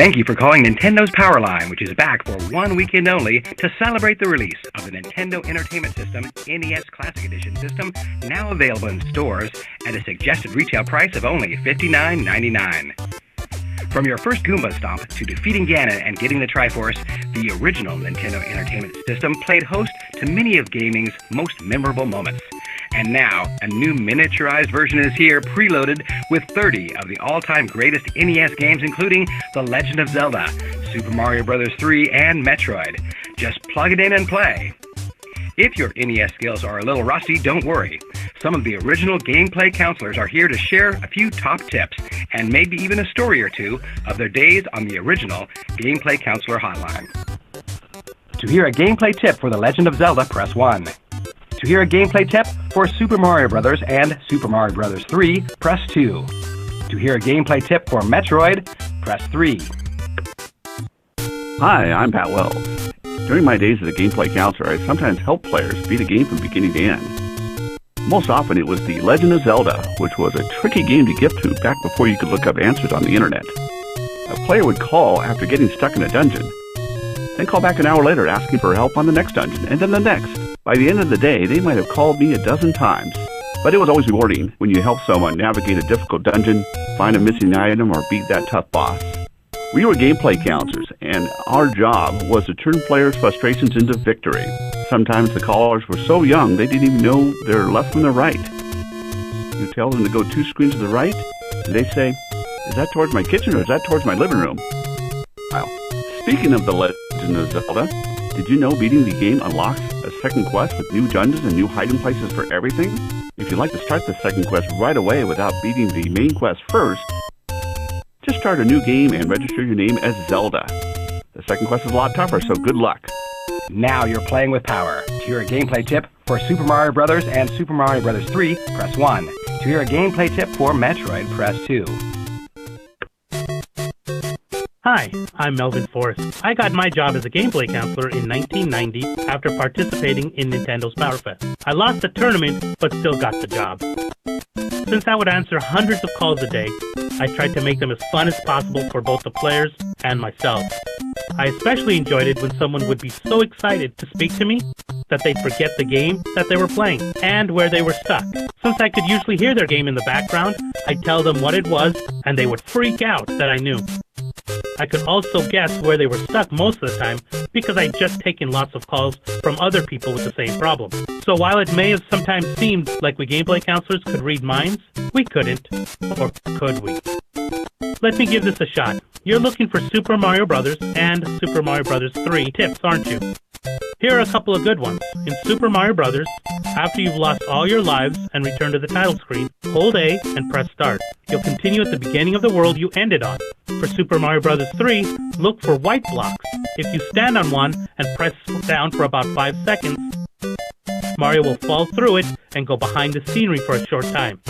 Thank you for calling Nintendo's Power Line, which is back for 1 weekend only to celebrate the release of the Nintendo Entertainment System NES Classic Edition system, now available in stores at a suggested retail price of only $59.99. From your first Goomba stomp to defeating Ganon and getting the Triforce, the original Nintendo Entertainment System played host to many of gaming's most memorable moments. And now, a new miniaturized version is here, preloaded with 30 of the all-time greatest NES games, including The Legend of Zelda, Super Mario Bros. 3, and Metroid. Just plug it in and play. If your NES skills are a little rusty, don't worry. Some of the original gameplay counselors are here to share a few top tips, and maybe even a story or two of their days on the original Gameplay Counselor Hotline. To hear a gameplay tip for The Legend of Zelda, press 1. To hear a gameplay tip for Super Mario Bros. And Super Mario Bros. 3, press 2. To hear a gameplay tip for Metroid, press 3. Hi, I'm Pat Wells. During my days as a gameplay counselor, I sometimes helped players beat a game from beginning to end. Most often it was The Legend of Zelda, which was a tricky game to get to back before you could look up answers on the internet. A player would call after getting stuck in a dungeon, then call back an hour later asking for help on the next dungeon, and then the next. By the end of the day, they might have called me a dozen times, but it was always rewarding when you helped someone navigate a difficult dungeon, find a missing item, or beat that tough boss. We were gameplay counselors, and our job was to turn players' frustrations into victory. Sometimes the callers were so young they didn't even know their left from their right. You tell them to go 2 screens to the right, and they say, "Is that towards my kitchen or is that towards my living room?" Well, speaking of The Legend of Zelda, did you know beating the game unlocks a second quest with new dungeons and new hiding places for everything? If you'd like to start the second quest right away without beating the main quest first, just start a new game and register your name as Zelda. The second quest is a lot tougher, so good luck. Now you're playing with power. To hear a gameplay tip for Super Mario Bros. And Super Mario Bros. 3, press 1. To hear a gameplay tip for Metroid, press 2. Hi, I'm Melvin Forrest. I got my job as a gameplay counselor in 1990 after participating in Nintendo's Power Fest. I lost the tournament, but still got the job. Since I would answer hundreds of calls a day, I tried to make them as fun as possible for both the players and myself. I especially enjoyed it when someone would be so excited to speak to me that they'd forget the game that they were playing and where they were stuck. Since I could usually hear their game in the background, I'd tell them what it was and they would freak out that I knew. I could also guess where they were stuck most of the time because I'd just taken lots of calls from other people with the same problem. So while it may have sometimes seemed like we gameplay counselors could read minds, we couldn't. Or could we? Let me give this a shot. You're looking for Super Mario Bros. And Super Mario Bros. 3 tips, aren't you? Here are a couple of good ones. In Super Mario Bros., after you've lost all your lives and return to the title screen, hold A and press start. You'll continue at the beginning of the world you ended on. For Super Mario Bros. 3, look for white blocks. If you stand on one and press down for about 5 seconds, Mario will fall through it and go behind the scenery for a short time.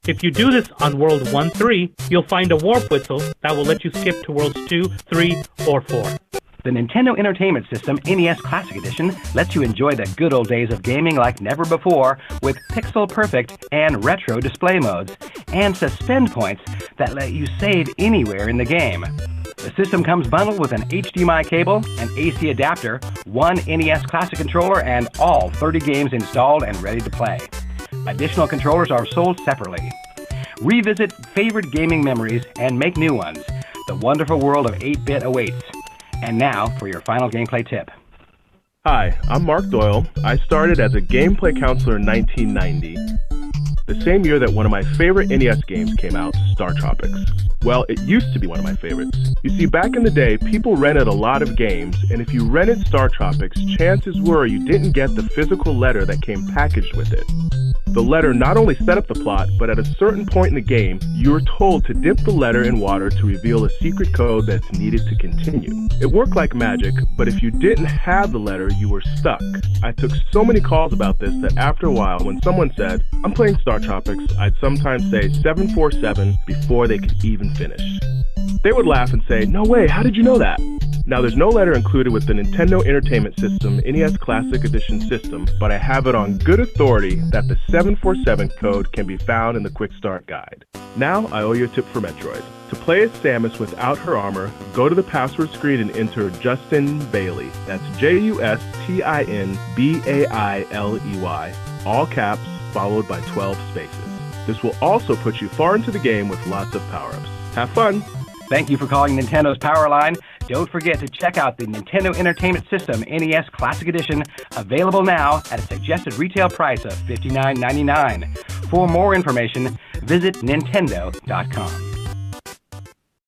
If you do this on World 1-3, you'll find a warp whistle that will let you skip to Worlds 2, 3, or 4. The Nintendo Entertainment System NES Classic Edition lets you enjoy the good old days of gaming like never before with pixel-perfect and retro display modes and suspend points that let you save anywhere in the game. The system comes bundled with an HDMI cable, an AC adapter, one NES Classic controller, and all 30 games installed and ready to play. Additional controllers are sold separately. Revisit favorite gaming memories and make new ones. The wonderful world of 8-bit awaits. And now for your final gameplay tip. Hi, I'm Mark Doyle. I started as a gameplay counselor in 1990, the same year that one of my favorite NES games came out, Star Tropics. Well, it used to be one of my favorites. You see, back in the day, people rented a lot of games, and if you rented Star Tropics, chances were you didn't get the physical letter that came packaged with it. The letter not only set up the plot, but at a certain point in the game, you were told to dip the letter in water to reveal a secret code that's needed to continue. It worked like magic, but if you didn't have the letter, you were stuck. I took so many calls about this that after a while, when someone said, "I'm playing Star Tropics," I'd sometimes say 747 before they could even finish. They would laugh and say, "No way, how did you know that?" Now, there's no letter included with the Nintendo Entertainment System NES Classic Edition system, but I have it on good authority that the 747 code can be found in the Quick Start Guide. Now, I owe you a tip for Metroid. To play as Samus without her armor, go to the password screen and enter Justin Bailey. That's JUSTINBAILEY. All caps, followed by 12 spaces. This will also put you far into the game with lots of power-ups. Have fun! Thank you for calling Nintendo's Power Line. Don't forget to check out the Nintendo Entertainment System NES Classic Edition, available now at a suggested retail price of $59.99. For more information, visit Nintendo.com.